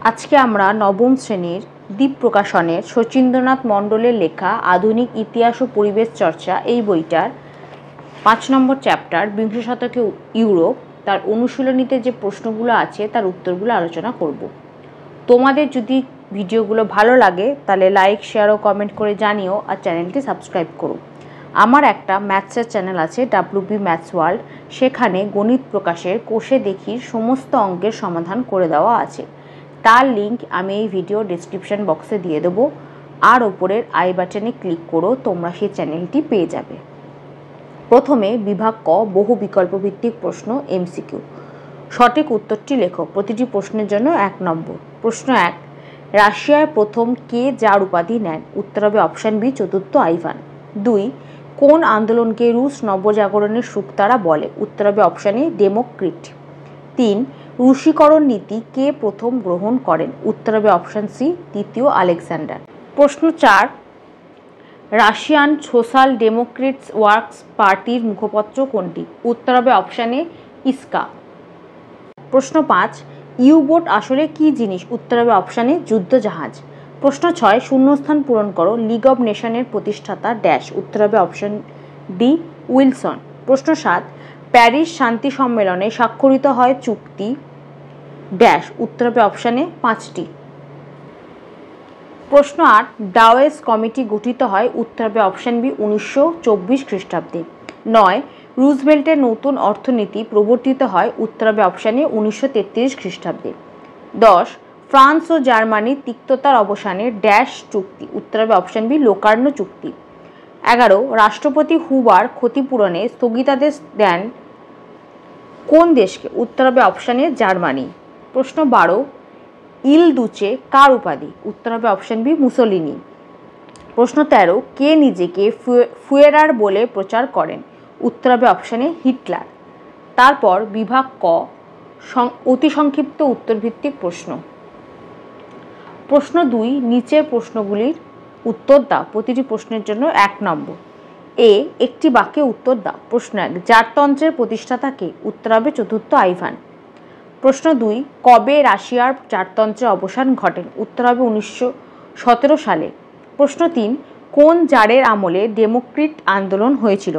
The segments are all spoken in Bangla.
আজকে আমরা নবম শ্রেণীর দ্বীপ প্রকাশনের শচীন্দ্রনাথ মণ্ডলের লেখা আধুনিক ইতিহাস ও পরিবেশ চর্চা এই বইটার ৫ নম্বর চ্যাপ্টার বিংশ শতকে ইউরোপ তার অনুশীলনীতে যে প্রশ্নগুলো আছে তার উত্তরগুলো আলোচনা করব। তোমাদের যদি ভিডিওগুলো ভালো লাগে তাহলে লাইক, শেয়ার ও কমেন্ট করে জানিও, আর চ্যানেলটি সাবস্ক্রাইব করো। আমার একটা ম্যাথসের চ্যানেল আছে WB ম্যাথস ওয়ার্ল্ড, সেখানে গণিত প্রকাশের কোষে দেখির সমস্ত অঙ্কের সমাধান করে দেওয়া আছে। তার লিঙ্ক আমি এই ভিডিও ডেসক্রিপশন বক্সে দিয়ে দেবো, আর ওপরের আই বাটনে ক্লিক করো, তোমরা সেই চ্যানেলটি পেয়ে যাবে। প্রথমে বিভাগ ক, বহু বিকল্প ভিত্তিক প্রশ্ন MCQ। সঠিক উত্তরটি লেখো। প্রতিটি প্রশ্নের জন্য 1 নম্বর। প্রশ্ন 1, রাশিয়ার প্রথম কে জার উপাধি নেন? উত্তর হবে অপশান বি, চতুর্থ আইভান। 2, কোন আন্দোলনকে রুশ নবজাগরণের শুকতারা বলে? উত্তর হবে অপশান এ, ডেমোক্রিট। 3, রুশীকরণ নীতি কে প্রথম গ্রহণ করেন? উত্তর হবে অপশান সি, দ্বিতীয় আলেকজান্ডার। প্রশ্ন 4, রাশিয়ান সোশ্যাল ডেমোক্রেটস ওয়ার্কস পার্টির মুখপত্র কোনটি? উত্তর হবে অপশান এ, ইস্কা। প্রশ্ন 5, ইউ-বোট আসলে কি জিনিস? উত্তর হবে অপশান এ, যুদ্ধজাহাজ। প্রশ্ন 6, শূন্যস্থান পূরণ করো। লিগ অব নেশনের প্রতিষ্ঠাতা ড্যাশ? উত্তর হবে অপশান ডি, উইলসন। প্রশ্ন 7, প্যারিস শান্তি সম্মেলনে স্বাক্ষরিত হয় চুক্তি ড্যাশ? উত্তর হবে অপশান এ, 5টি। প্রশ্ন 8, ডাওয়েস কমিটি গঠিত হয়? উত্তর হবে অপশান বি, 1924 খ্রিস্টাব্দে। 9, রুজভেল্টের নতুন অর্থনীতি প্রবর্তিত হয়? উত্তর হবে অপশান এ, 1933 খ্রিস্টাব্দে। 10, ফ্রান্স ও জার্মানির তিক্ততার অবসানে ড্যাশ চুক্তি? উত্তর হবে অপশান বি, লোকার্নো চুক্তি। 11, রাষ্ট্রপতি হুবার ক্ষতিপূরণে স্থগিতাদেশ দেন কোন দেশকে? উত্তর হবে অপশান এ, জার্মানি। প্রশ্ন 12, ইল দুচে কার উপাধি? উত্তর হবে অপশান বি, মুসোলিনি। প্রশ্ন 13, কে নিজেকে ফুয়েরার বলে প্রচার করেন? উত্তর হবে অপশান এ, হিটলার। তারপর বিভাগ ক, অতি সংক্ষিপ্ত উত্তরভিত্তিক প্রশ্ন। প্রশ্ন 2, নিচের প্রশ্নগুলির উত্তর দাও। প্রতিটি প্রশ্নের জন্য 1 নম্বর। এ, একটি বাক্যে উত্তর দাও। প্রশ্ন 1, জারতন্ত্রের প্রতিষ্ঠাতা কে? উত্তর হবে চতুর্থ আইভান। প্রশ্ন 2, কবে রাশিয়ার জারতন্ত্রের অবসান ঘটেন? উত্তর হবে 1917 সালে। প্রশ্ন 3, কোন জারের আমলে ডেমোক্রিট আন্দোলন হয়েছিল?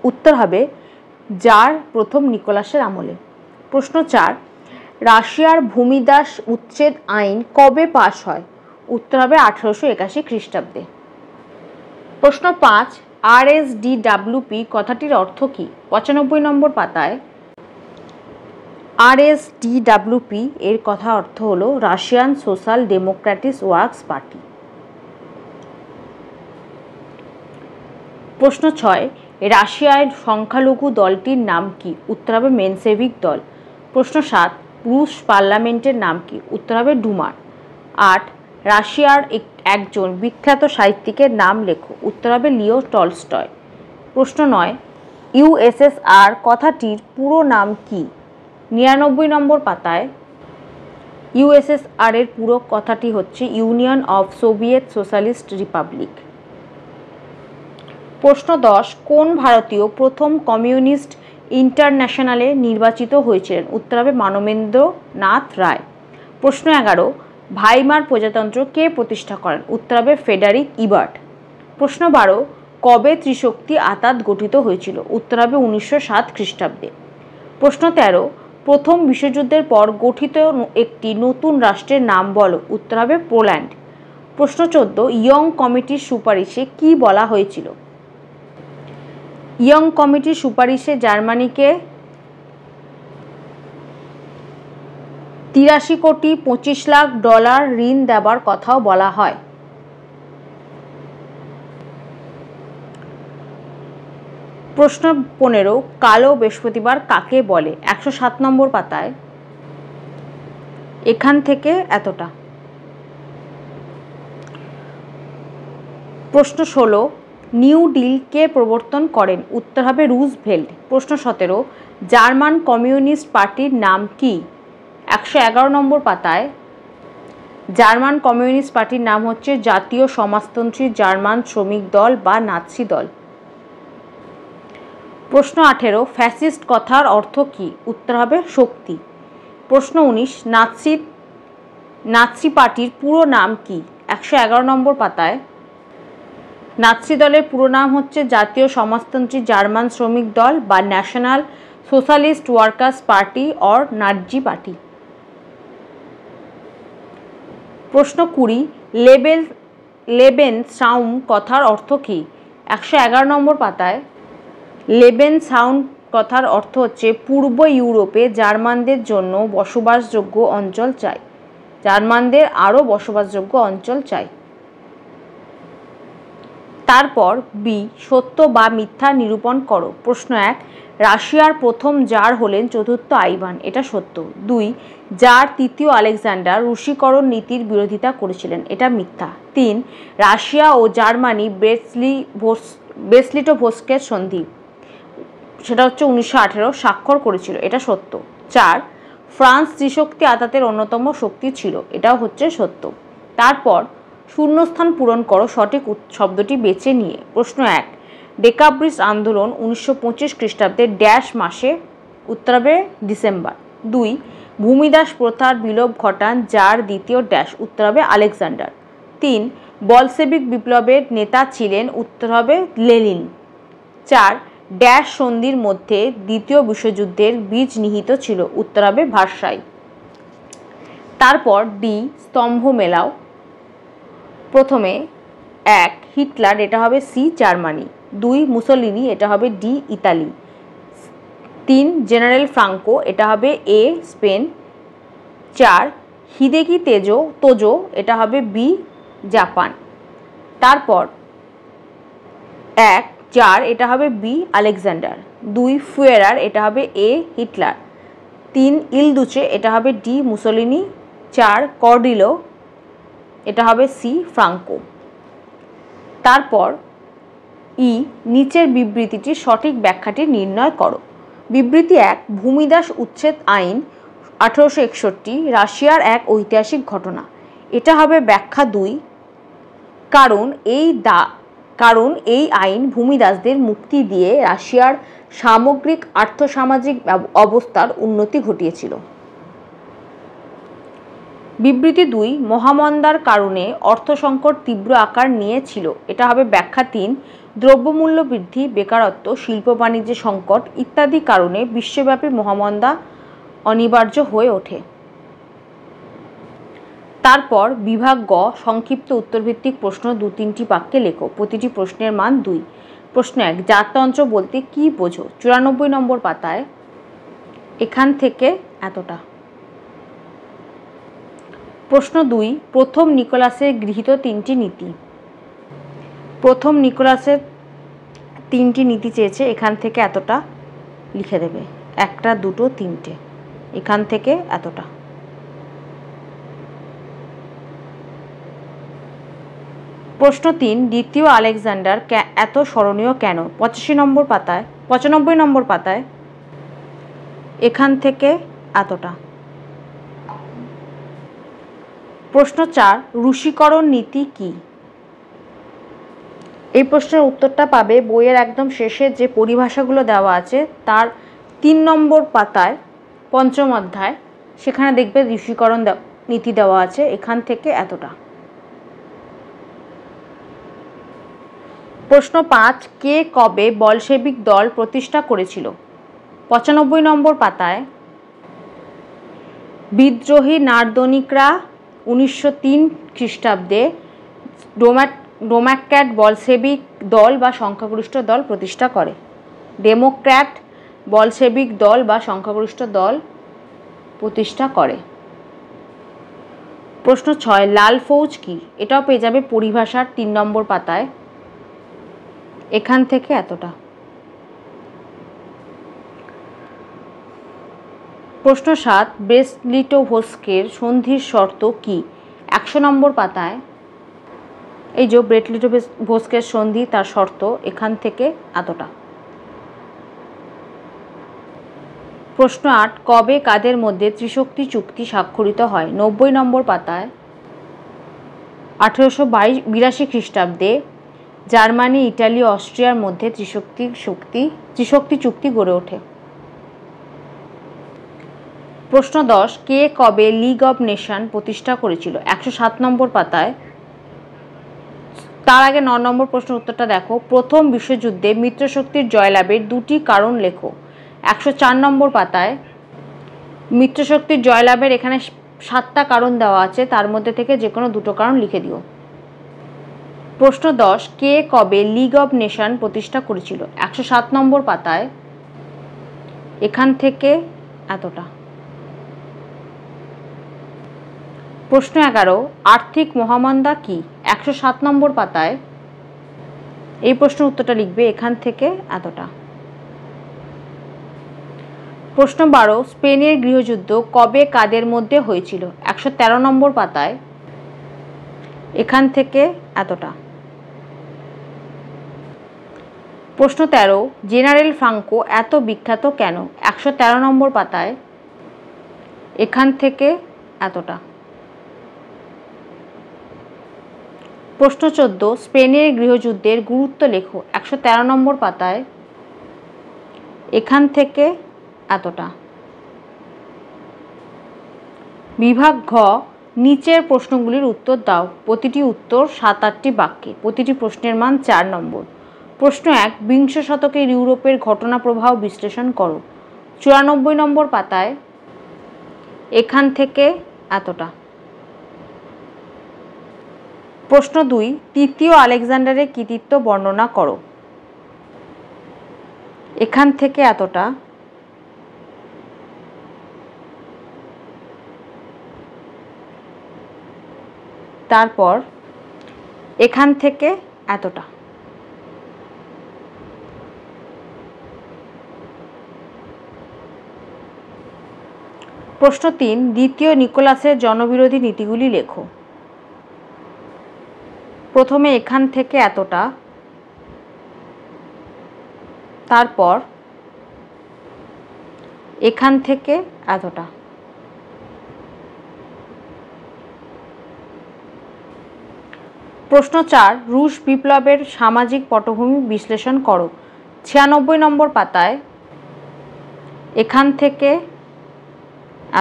উত্তর হবে জার প্রথম নিকোলাসের আমলে। প্রশ্ন 4, রাশিয়ার ভূমিদাস উচ্ছেদ আইন কবে পাশ হয়? উত্তর হবে 1881 খ্রিস্টাব্দে। প্রশ্ন 5, RSDWP কথাটির অর্থ কী? 95 নম্বর পাতায় RSDWP এর কথা অর্থ হলো Russian social Democratic works party. প্রশ্ন 6, রাশিয়ার সংখ্যালঘু দলটির নাম কি? উত্তর হবে মেনসেভিক দল। প্রশ্ন 7, রুশ পার্লামেন্টের নাম কি? উত্তর হবে ডুমার। 8, রাশিয়ার একজন বিখ্যাত সাহিত্যিকের নাম লেখো। উত্তর হবে লিও টলস্টয়। প্রশ্ন 9, USSR কথাটির পুরো নাম কি? 99 নম্বর পাতায় USSR এর পুরো কথাটি হচ্ছে union of Soviet socialist Republic. প্রশ্ন 10, কোন ভারতীয় প্রথম কমিউনিস্ট ইন্টারন্যাশনালে নির্বাচিত হয়েছিলেন? উত্তর হবে মানবেন্দ্র নাথ রায়। প্রশ্ন 11, ভাইমার প্রজাতন্ত্র কে প্রতিষ্ঠা করেন? উত্তর হবে ফ্রেডারিক ইবার্ট। প্রশ্ন 12, কবে ত্রিশক্তি আতাত গঠিত হয়েছিল? উত্তর হবে 1907 খ্রিস্টাব্দে। প্রশ্ন 13, প্রথম বিশ্বযুদ্ধের পর গঠিত একটি নতুন রাষ্ট্রের নাম বলো। উত্তর হবে পোল্যান্ড। প্রশ্ন 14, ইয়ং কমিটির সুপারিশে কি বলা হয়েছিল? ইয়ং কমিটির সুপারিশে জার্মানিকে 83 কোটি 25 লাখ ডলার ঋণ দেবার কথাও বলা হয়। প্রশ্ন 15, কালো বৃহস্পতিবার কাকে বলে? 107 নম্বর পাতায় এখান থেকে এতটা। প্রশ্ন 16, নিউ ডিল কে প্রবর্তন করেন? উত্তর হবে রুজভেল্ট। প্রশ্ন 17, জার্মান কমিউনিস্ট পার্টির নাম কি? 111 নম্বর পাতায় জার্মান কমিউনিস্ট পার্টির নাম হচ্ছে জাতীয় সমাজতন্ত্রী জার্মান শ্রমিক দল বা নাৎসি দল। প্রশ্ন 18, ফ্যাসিস্ট কথার অর্থ কী? উত্তর হবে শক্তি। প্রশ্ন 19, নাৎসি নাৎসি পার্টির পুরো নাম কি? 111 নম্বর পাতায়। নাৎসি দলের পুরো নাম হচ্ছে জাতীয় সমাজতন্ত্রী জার্মান শ্রমিক দল বা national socialist workers party or Nazi party. প্রশ্ন 20, লেবেনসাউন কথার অর্থ কী? 111 নম্বর পাতায়। লেবেনসাউন কথার অর্থ হচ্ছে পূর্ব ইউরোপে জার্মানদের জন্য বসবাসযোগ্য অঞ্চল চাই। জার্মানদের আরও বসবাসযোগ্য অঞ্চল চাই। তারপর বি, সত্য বা মিথ্যা নিরূপণ করো। প্রশ্ন 1, রাশিয়ার প্রথম জার হলেন চতুর্থ আইভান, এটা সত্য। 2, জার তৃতীয় আলেকজান্ডার রুশীকরণ নীতির বিরোধিতা করেছিলেন, এটা মিথ্যা। 3, রাশিয়া ও জার্মানি ব্রেসলিটোভস্কের সন্ধি, সেটা হচ্ছে 1918 স্বাক্ষর করেছিল, এটা সত্য। 4, ফ্রান্স ত্রিশক্তি আতাতের অন্যতম শক্তি ছিল, এটাও হচ্ছে সত্য। তারপর শূন্যস্থান পূরণ করো সঠিক শব্দটি বেছে নিয়ে। প্রশ্ন 1, ডেকাব্রিজ আন্দোলন 1925 খ্রিস্টাব্দে ড্যাশ মাসে? উত্তর হবে ডিসেম্বর। 2, ভূমিদাস প্রথার বিলোপ ঘটান জার দ্বিতীয় ড্যাশ? উত্তর হবে আলেকজান্ডার। 3, বলশেভিক বিপ্লবের নেতা ছিলেন? উত্তর হবে লেনিন। 4, ড্যাশ সন্ধির মধ্যে দ্বিতীয় বিশ্বযুদ্ধের বীজ নিহিত ছিল? উত্তর হবে ভার্সাই। তারপর ডি, স্তম্ভ মেলাও। প্রথমে 1, হিটলার, এটা হবে সি, জার্মানি। 2, মুসোলিনি, এটা হবে ডি, ইতালি। 3, জেনারেল ফ্রাঙ্কো, এটা হবে এ, স্পেন। 4, হিদেকি তোজো, এটা হবে বি, জাপান। তারপর 1, জার, এটা হবে বি, আলেকজান্ডার। 2, ফুয়েরার, এটা হবে এ, হিটলার। 3, ইলদুচে, এটা হবে ডি, মুসোলিনি। 4, কর্ডিলো, এটা হবে সি, ফ্রাঙ্কো। তারপর ই, নিচের বিবৃতিটির সঠিক ব্যাখ্যাটি নির্ণয় করো। বিবৃতি 1, ভূমিদাস উচ্ছেদ আইন 1861 রাশিয়ার এক ঐতিহাসিক ঘটনা, এটা হবে ব্যাখ্যা 2, কারণ এই আইন ভূমিদাসদের মুক্তি দিয়ে রাশিয়ার সামগ্রিক আর্থসামাজিক অবস্থার উন্নতি ঘটিয়েছিল। বিবৃতি 2, মহামন্দার কারণে অর্থসংকট তীব্র আকার নিয়েছিল, এটা হবে ব্যাখ্যা 3, দ্রব্যমূল্য বৃদ্ধি, বেকারত্ব, শিল্প বাণিজ্যের সংকট ইত্যাদি কারণে বিশ্বব্যাপী মহামন্দা অনিবার্য হয়ে ওঠে। তারপর বিভাগ গ, সংক্ষিপ্ত উত্তরভিত্তিক প্রশ্ন 2-3টি বাক্যে লেখো, প্রতিটি প্রশ্নের মান 2। প্রশ্ন 1, জাততন্ত্র বলতে কি বোঝো? 94 নম্বর পাতায়। এখান থেকে এতটা। প্রশ্ন 2, প্রথম নিকোলাসের গৃহীত 3টি নীতি। প্রথম নিকোলাসের 3টি নীতি চেয়েছে, এখান থেকে এতটা লিখে দেবে, 1টা 2টো 3টে, এখান থেকে এতটা। প্রশ্ন 3, দ্বিতীয় আলেকজান্ডার এত স্মরণীয় কেন? 95 নম্বর পাতায়, এখান থেকে এতটা। প্রশ্ন 4, রুশীকরণ নীতি কি? এই প্রশ্নের উত্তরটা পাবে বইয়ের একদম শেষে যে পরিভাষাগুলো দেওয়া আছে তার 3 নম্বর পাতায়, 5ম অধ্যায়, সেখানে দেখবে রুশীকরণ নীতি দেওয়া আছে, এখান থেকে এতটা। প্রশ্ন 5, কে কবে বলশেভিক দল প্রতিষ্ঠা করেছিল? 95 নম্বর পাতায়। বিদ্রোহী নার্দনিকরা 1903 খ্রিস্টাব্দে ডেমোক্র্যাট বলশেভিক দল বা সংখ্যাগরিষ্ঠ দল প্রতিষ্ঠা করে। ডেমোক্র্যাট বলশেভিক দল বা সংখ্যাগরিষ্ঠ দল প্রতিষ্ঠা করে। প্রশ্ন 6, লাল ফৌজ কি? এটাও পেয়ে যাবে পরিভাষার 3 নম্বর পাতায়, এখান থেকে এতটা। প্রশ্ন 7, ব্রেস্ট-লিটোভস্কের সন্ধির শর্ত কি? 100 নম্বর পাতায়। এই যে ব্রেস্ট-লিটোভস্কের সন্ধি, তার শর্ত, এখান থেকে এতটা। প্রশ্ন 8, কবে কাদের মধ্যে ত্রিশক্তি চুক্তি স্বাক্ষরিত হয়? 90 নম্বর পাতায়। 1882 খ্রিস্টাব্দে জার্মানি, ইটালি, অস্ট্রিয়ার মধ্যে ত্রিশক্তি চুক্তি গড়ে ওঠে। প্রশ্ন 10, কে কবে লিগ অব নেশন প্রতিষ্ঠা করেছিল? 107 নম্বর পাতায়। তার আগে 9 নম্বর প্রশ্নের উত্তরটা দেখো। প্রথম বিশ্বযুদ্ধে মিত্রশক্তির জয়লাভের দুটি কারণ লেখো। 104 নম্বর পাতায়। মিত্রশক্তির জয়লাভের এখানে 7টা কারণ দেওয়া আছে, তার মধ্যে থেকে যে কোনো দুটো কারণ লিখে দিও। প্রশ্ন 10, কে কবে লিগ অব নেশন প্রতিষ্ঠা করেছিল? 107 নম্বর পাতায়। এখান থেকে এতটা। প্রশ্ন 11, আর্থিক মহামন্দা কি? 107 নম্বর পাতায়। এই প্রশ্নের উত্তরটা লিখবে এখান থেকে এতটা। প্রশ্ন 12, স্পেনের গৃহযুদ্ধ কবে কাদের মধ্যে হয়েছিল? 113 নম্বর পাতায়। এখান থেকে এতটা। প্রশ্ন 13, জেনারেল ফ্রাঙ্কো এত বিখ্যাত কেন? 113 নম্বর পাতায়। এখান থেকে এতটা। প্রশ্ন 14, স্পেনের গৃহযুদ্ধের গুরুত্ব লেখো। 113 নম্বর পাতায়। এখান থেকে এতটা। বিভাগ ঘ, নিচের প্রশ্নগুলির উত্তর দাও। প্রতিটি উত্তর 7-8টি বাক্যে। প্রতিটি প্রশ্নের মান 4 নম্বর। প্রশ্ন 1, বিংশ শতকের ইউরোপের ঘটনা প্রবাহ বিশ্লেষণ করো। 94 নম্বর পাতায়। এখান থেকে এতটা। প্রশ্ন 2, তৃতীয় আলেকজান্ডারের কৃতিত্ব বর্ণনা করো। এখান থেকে এতটা। তারপর এখান থেকে এতটা। প্রশ্ন 3, দ্বিতীয় নিকোলাসের জনবিরোধী নীতিগুলি লেখো। প্রথমে এখান থেকে এতটা। তারপর এখান থেকে এতটা। প্রশ্ন 4, রুশ বিপ্লবের সামাজিক পটভূমি বিশ্লেষণ করো। 96 নম্বর পাতায়। এখান থেকে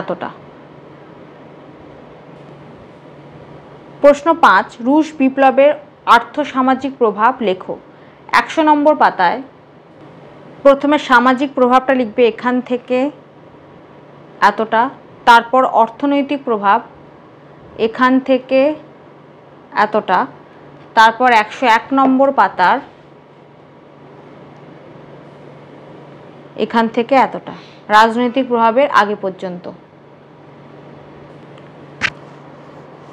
এতটা। প্রশ্ন 5, রুশ বিপ্লবের আর্থসামাজিক প্রভাব লেখো। 100 নম্বর পাতায়। প্রথমে সামাজিক প্রভাবটা লিখবে এখান থেকে এতটা। তারপর অর্থনৈতিক প্রভাব এখান থেকে এতটা। তারপর 101 নম্বর পাতার এখান থেকে এতটা। রাজনৈতিক প্রভাবের আগে পর্যন্ত।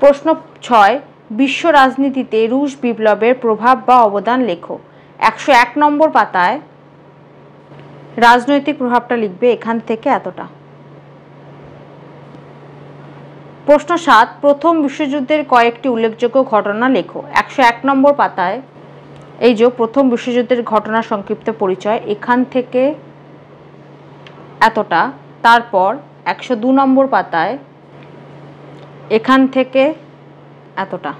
প্রশ্ন 6, বিশ্ব রাজনীতিতে রুশ বিপ্লবের প্রভাব বা অবদান লেখো। 101 নম্বর পাতায়। রাজনৈতিক প্রভাবটা লিখবে এখান থেকে এতটা। প্রশ্ন 7, প্রথম বিশ্বযুদ্ধের কয়েকটি উল্লেখযোগ্য ঘটনা লেখো। 101 নম্বর পাতায়। এই যে প্রথম বিশ্বযুদ্ধের ঘটনা সংক্ষিপ্ত পরিচয়। এখান থেকে এতটা। তারপর 102 নম্বর পাতায়। এখান থেকে এতটা।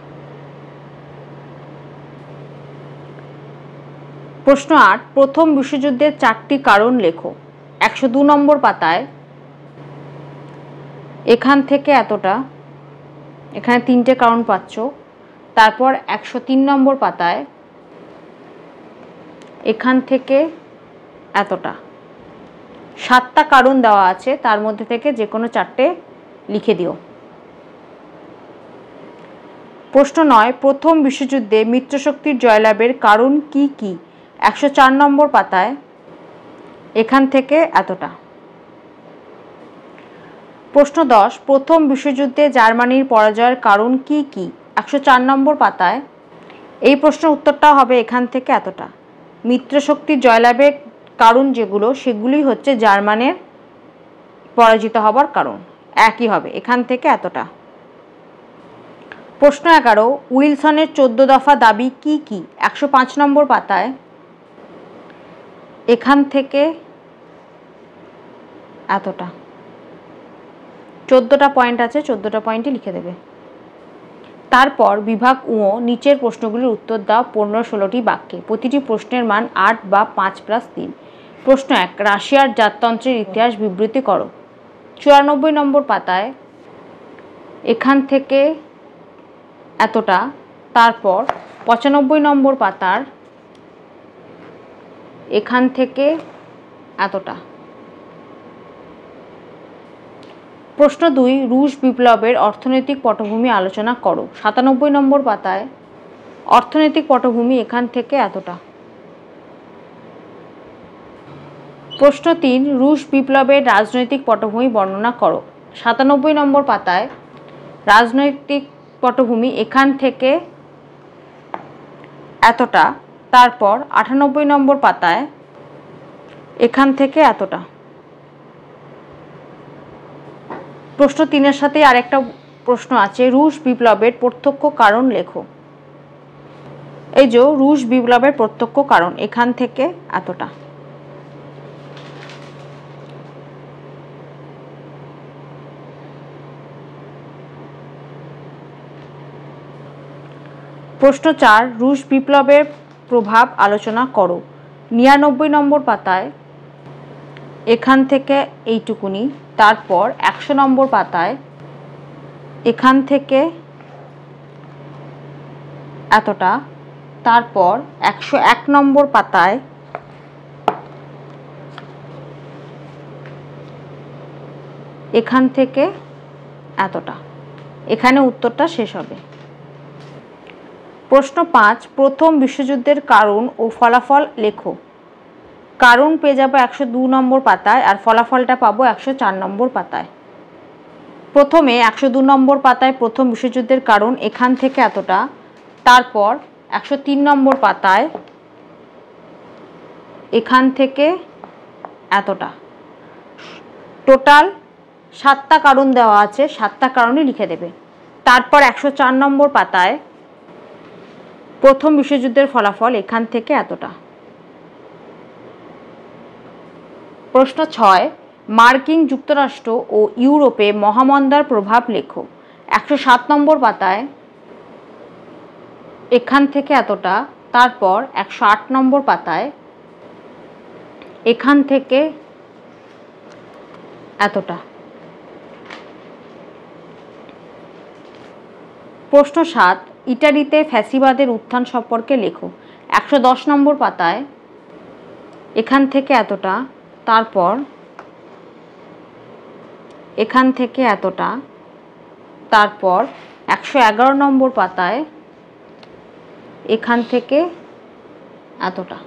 প্রশ্ন 8, প্রথম বিশ্বযুদ্ধের 4টি কারণ লেখো। 102 নম্বর পাতায়। এখান থেকে এতটা। এখানে 3টে কারণ পাচ্ছ। তারপর 103 নম্বর পাতায়। এখান থেকে এতটা। 7টা কারণ দেওয়া আছে, তার মধ্যে থেকে যে কোনো 4টে লিখে দিও। প্রশ্ন 9, প্রথম বিশ্বযুদ্ধে মিত্রশক্তির জয়লাভের কারণ কি কি? 104 নম্বর পাতায়। এখান থেকে এতটা। প্রশ্ন 10, প্রথম বিশ্বযুদ্ধে জার্মানির পরাজয়ের কারণ কি কি? 104 নম্বর পাতায়। এই প্রশ্নের উত্তরটা হবে এখান থেকে এতটা। মিত্রশক্তির জয়লাভের কারণ যেগুলো, সেগুলি হচ্ছে জার্মানের পরাজিত হবার কারণ। একই হবে, এখান থেকে এতটা। প্রশ্ন 11, উইলসনের 14 দফা দাবি কি কি? 105 নম্বর পাতায়। এখান থেকে এতটা। 14টা পয়েন্ট আছে, 14টা পয়েন্টই লিখে দেবে। তারপর বিভাগ উ, নিচের প্রশ্নগুলির উত্তর দাও 15-16টি বাক্যে। প্রতিটি প্রশ্নের মান 8 বা 5+3। প্রশ্ন 1, রাশিয়ার জাততন্ত্রের ইতিহাস বিবৃতি করো। 94 নম্বর পাতায় এখান থেকে এতটা, তারপর 95 নম্বর পাতার এখান থেকে এতটা। প্রশ্ন 2, রুশ বিপ্লবের অর্থনৈতিক পটভূমি আলোচনা করো। 97 নম্বর পাতায় অর্থনৈতিক পটভূমি এখান থেকে এতটা। প্রশ্ন 3, রুশ বিপ্লবের রাজনৈতিক পটভূমি বর্ণনা করো। 97 নম্বর পাতায় রাজনৈতিক পটভূমি এখান থেকে এতটা, তারপর 98 নম্বর পাতায় এখান থেকে এতটা। প্রশ্ন 3-এর সাথে আরেকটা প্রশ্ন আছে, রুশ বিপ্লবের প্রত্যক্ষ কারণ লেখো। এই যে রুশ বিপ্লবের প্রত্যক্ষ কারণ এখান থেকে এতটা। প্রশ্ন 4, রুশ বিপ্লবের প্রভাব আলোচনা করো। 99 নম্বর পাতায় এখান থেকে এইটুকুনি, তারপর 100 নম্বর পাতায় এখান থেকে এতটা, তারপর 101 নম্বর পাতায় এখান থেকে এতটা। এখানে উত্তরটা শেষ হবে। প্রশ্ন 5, প্রথম বিশ্বযুদ্ধের কারণ ও ফলাফল লেখো। কারণ পেয়ে যাবো 102 নম্বর পাতায়, আর ফলাফলটা পাবো 104 নম্বর পাতায়। প্রথমে 102 নম্বর পাতায় প্রথম বিশ্বযুদ্ধের কারণ এখান থেকে এতটা, তারপর 103 নম্বর পাতায় এখান থেকে এতটা। টোটাল 7টা কারণ দেওয়া আছে, 7টা কারণই লিখে দেবে। তারপর 104 নম্বর পাতায় প্রথম বিশ্বযুদ্ধের ফলাফল এখান থেকে এতটা। প্রশ্ন 6, মার্কিন যুক্তরাষ্ট্র ও ইউরোপে মহামন্দার প্রভাব লেখো। 107 নম্বর পাতায় এখান থেকে এতটা, তারপর 108 নম্বর পাতায় এখান থেকে এতটা। প্রশ্ন 7, ইটালিতে ফ্যাসিবাদের উত্থান সম্পর্কে লেখো। 110 নম্বর পাতায় এখান থেকে এতটা, তারপর এখান থেকে এতটা, তারপর 111 নম্বর পাতায় এখান থেকে এতটা।